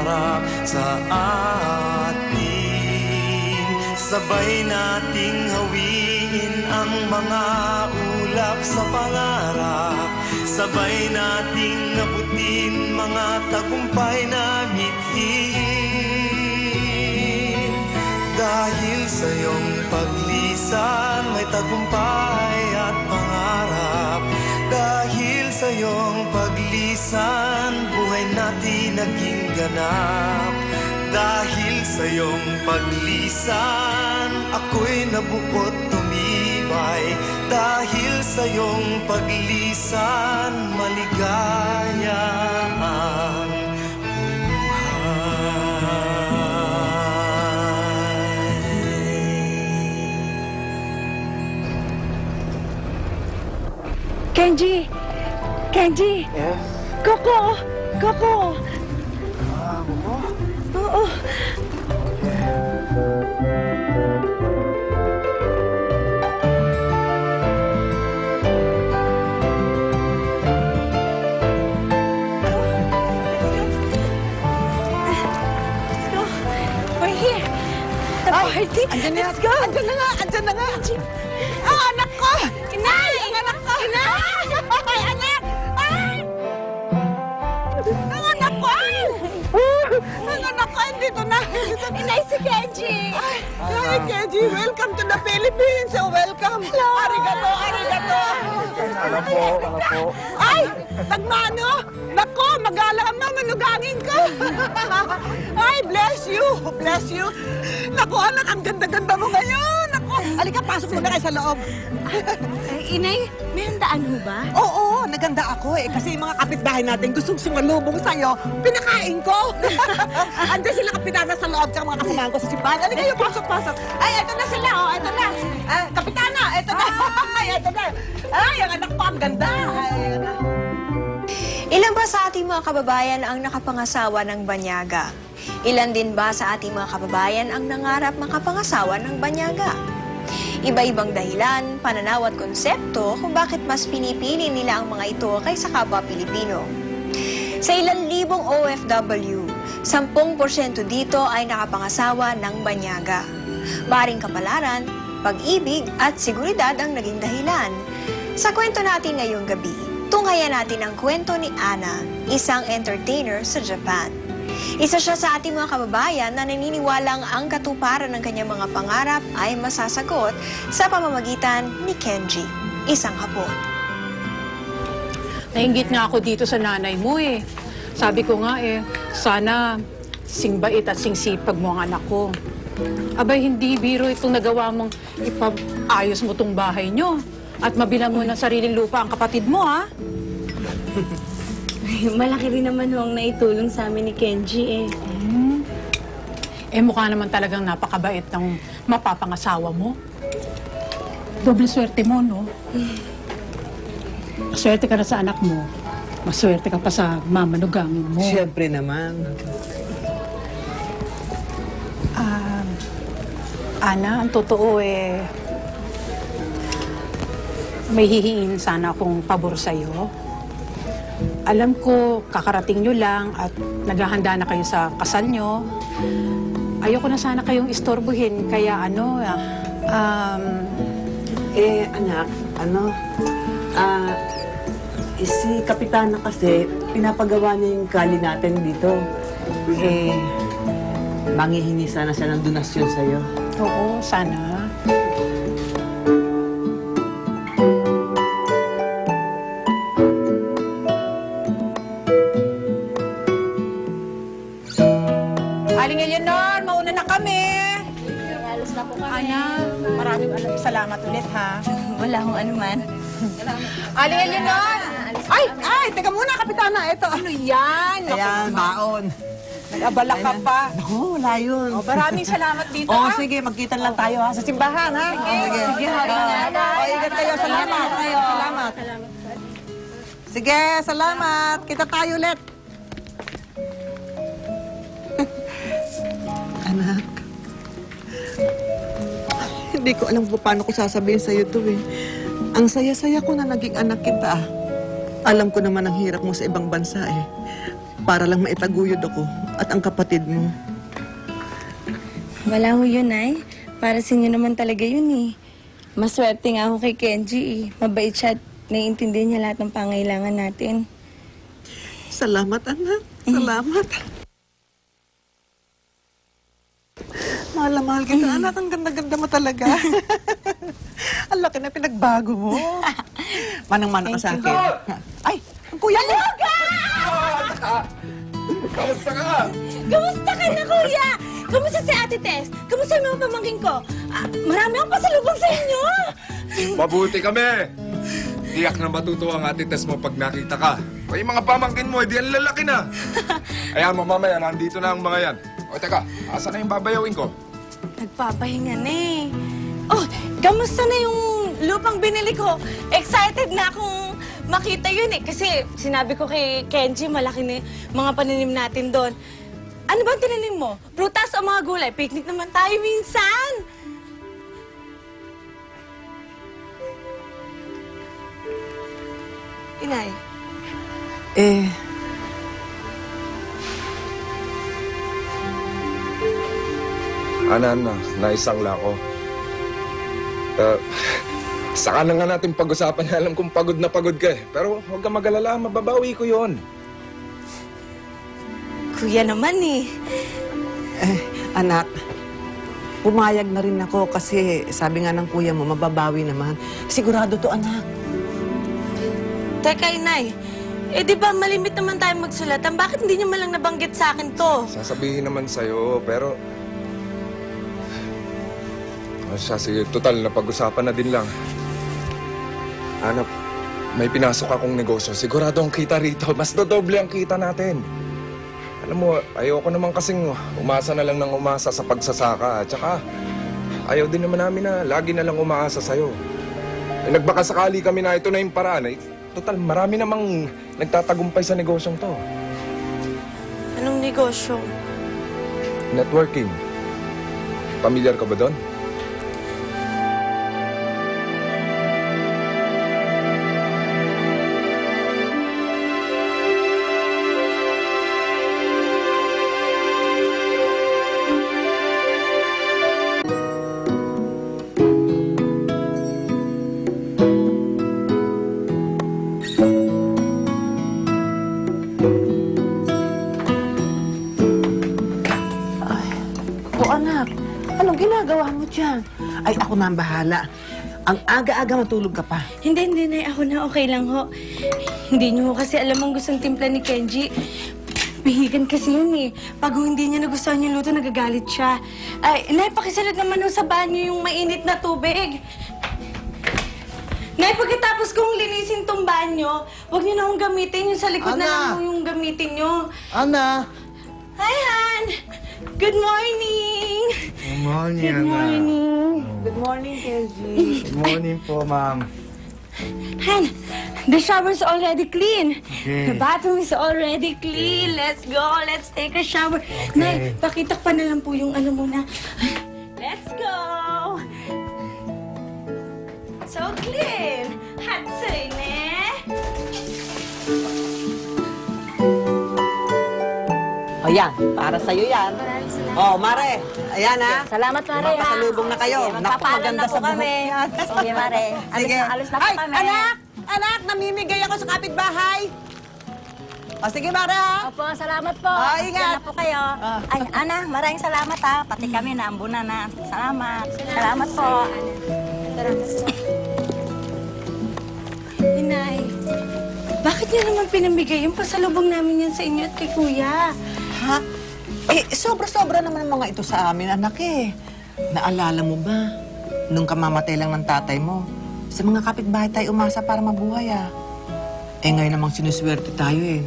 pangarap sa atin. Sabay nating hawiin ang mga ulap sa pangarap. Sabay nating abutin mga tagumpay na mithiin. Dahil sa iyong paglisan, may tagumpay at pangarap. Dahil sa iyong paglisan, buhay natin naging ganap. Dahil sa iyong paglisan, ako'y nabuot tumibay. Dahil sa iyong paglisan, maligaya ang Kenji! Kenji! Yes? Coco! Coco! Coco? Oo. Let's go. We're here. The party. Let's go. Andyan na nga! Andyan na nga! Ah, anak ko! Inay! Ang anak ko! Inay! Ay, anak! Ay! Ang anak ko! Ay! Ang anak ko! Dito na! Inay, si Kenji! Hi, Kenji! Welcome to the Philippines! So, welcome! Hello! Arigato! Arigato! Alam po. Ay! Tagmano! Nako! Magalang na! Manugangin ka! Ay, bless you! Bless you! Nako, anak! Ang ganda-ganda mo ngayon! Nako! Halika, pasok muna kayo sa loob. Inay, may handaan ho ba? Oo, naganda ako eh. Kasi yung mga kapitbahay natin gustong sumalubong sa'yo. Pinakain ko. Andiyan sila kapitana sa loob tsaka mga kasamahan ko sa simbahan. Halika kayo, pasok. Ay, eto na sila, oh. Eto na. Kapitana, eto na. Ay, eto na. Ay, ang anak ko, ang ganda. Ay, anak. Ilan ba sa ating mga kababayan ang nakapangasawa ng banyaga? Ilan din ba sa ating mga kababayan ang nangarap makapangasawa ng banyaga? Iba-ibang dahilan, pananaw at konsepto kung bakit mas pinipili nila ang mga ito kaysa kapwa Pilipino. Sa ilang libong OFW, 10% dito ay nakapangasawa ng banyaga. Maring kapalaran, pag-ibig at seguridad ang naging dahilan. Sa kwento natin ngayong gabi, tunghayan natin ang kwento ni Anna, isang entertainer sa Japan. Isa siya sa ating mga kababayan na naniniwalang ang katuparan ng kanyang mga pangarap ay masasagot sa pamamagitan ni Kenji, isang Hapon. Nainggit nga ako dito sa nanay mo eh. Sabi ko nga eh, sana singbait at singsipag mo ang anak ko. Abay, hindi biro itong nagawa mong ipag-ayos mo tong bahay nyo at mabilang mo ng sariling lupa ang kapatid mo, ha? Malaki rin naman ho ang naitulong sa amin ni Kenji eh. Mukha naman talagang napakabait ng mapapangasawa mo. Doble swerte mo, no? Swerte ka na sa anak mo. Maswerte ka pa sa mamanugangin mo. Siyempre naman. Ana, ang totoo eh, may hihiin sana akong pabor sa'yo. Alam ko, kakarating nyo lang at naghahanda na kayo sa kasal nyo. Ayoko na sana kayong istorbohin, kaya anak, si Kapitana kasi, pinapagawa niya yung kali natin dito. Manghihingi sana siya ng donasyon sa'yo. Oo, sana. Aling Eleanor, mauna na kami. Alas na po kami. Ana, maraming salamat ulit, ha? Wala akong anuman. Aling Eleanor! Ay, teka muna, Kapitana. Ito, ano yan? Ayan, baon. Nag-abala ka pa. Naku, wala yun. Maraming salamat dito, Oo, ha? sige, magkita lang tayo ha, sa simbahan, ha? Sige, ingat kayo. Salamat. Salamat. Sige, salamat. Kita tayo ulit. Anak, hindi ko alam kung paano ko sasabihin sa'yo to eh. Ang saya-saya ko na naging anak kita. Alam ko naman ang hirap mo sa ibang bansa eh. Para lang maitaguyod ako at ang kapatid mo. Wala ho yun, Nay. Para sa inyo naman talaga yun eh. Maswerte nga ako kay Kenji eh. Mabait siya at naiintindihan niya lahat ng pangailangan natin. Salamat, anak. Salamat. Mahal na mahal kita, anak. Ang ganda-ganda mo talaga. Ang laki na pinagbago mo. Manang-mana ka sa akin. Ay, ang kuya mo! Kamusta ka? Kamusta ka na, Kuya? Kamusta si Ate Tess? Kamusta yung mga pamangkin ko? Marami akong pasalubong sa inyo. Mabuti kami. Tiyak na matutuwa ang Ate Tess mo pag nakita ka. O yung mga pamangkin mo, di ang lalaki na. Ayan mo, mamaya, nandito na ang mga yan. O teka, asa na yung babayawin ko? Nagpapahinga na eh. Oh, kamusta na yung lupang binili ko? Excited na akong makita yun eh. Kasi sinabi ko kay Kenji, malaki na mga pananim natin doon. Ano ba ang tinanim mo? Prutas o mga gulay? Picnic naman tayo minsan. Inay. Ana, naisangla ko. Saka na nga natin pag-usapan. Alam kong pagod na pagod ka eh. Pero huwag kang mag-alala, mababawi ko yon. Kuya naman eh. Anak, pumayag na rin ako kasi sabi nga ng kuya mo, mababawi naman. Sigurado to, anak. Teka, Inay. Eh, di ba malimit naman tayo magsulatan? Bakit hindi niyo malang nabanggit sa akin to? Sasabihin naman sa'yo, pero... sige, total, napag-usapan na din lang. Anak, may pinasok akong negosyo. Sigurado ang kita rito. Mas dodoble ang kita natin. Alam mo, ayoko naman kasing umasa na lang ng umasa sa pagsasaka. At saka, ayaw din naman namin na lagi na lang umaasa sa'yo. Eh, nagbakasakali kami na ito na yung paraan. Eh, total, marami namang nagtatagumpay sa negosyong to. Anong negosyo? Networking. Pamilyar ka ba doon? Anong ginagawa mo dyan? Ay, ako na ang bahala. Ang aga-aga matulog ka pa. Hindi, Nay. Ako na okay lang ho. Hindi niyo ho kasi alam ang gustong timpla ni Kenji. Mahigan kasi yun eh. Pag hindi niya nagustuhan yung luto, nagagalit siya. Ay, Nay, pakisalat naman ho sa banyo yung mainit na tubig. Nay, pagkatapos kong linisin tong banyo, huwag niyo na hong gamitin yung sa likod na lang ho yung gamitin niyo. Ana! Hi, Han! Good morning! Good morning, Good morning! Good morning, Kenji. Good morning po, ma'am. Han, the shower's already clean. Okay. The bathroom is already clean. Let's go. Let's take a shower. Okay. Nay, pakitak pa na lang po yung ano muna. Let's go. So clean. Hot say, ne? O yan, para sa'yo yan. Oh, Mare. Ayan ha. Salamat, Mare. Magpasalubong na kayo. Sige, Naku, magpapaalam maganda na po sa buhok kami. yan. Sige, Mare. Sige. Alis na po Ay, kami. anak, namimigay ako sa kapitbahay. O sige, Mare ha. Opo, salamat po. Ingat. Diyan na po kayo. Ay, Ana, maraming salamat ha. Pati kami naambunan na. Salamat. Salamat po. Inay, bakit niyo naman pinamigay yung pasalubong namin yan sa inyo at kay Kuya? Ha? Eh, sobra-sobra naman ang mga ito sa amin, anak eh. Naalala mo ba, nung kamamatay lang ng tatay mo, sa mga kapitbahay tayo umasa para mabuhay ah. Eh ngayon namang sinuswerte tayo eh.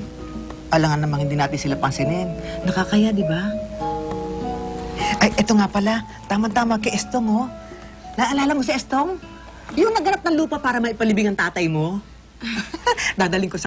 Alangan namang hindi natin sila pansinin. Nakakaya, di ba? Ay, eto nga pala, tama-tama kay Estong oh. Naalala mo si Estong? Yung naghanap ng lupa para maipalibing ang tatay mo? Dadaling ko sa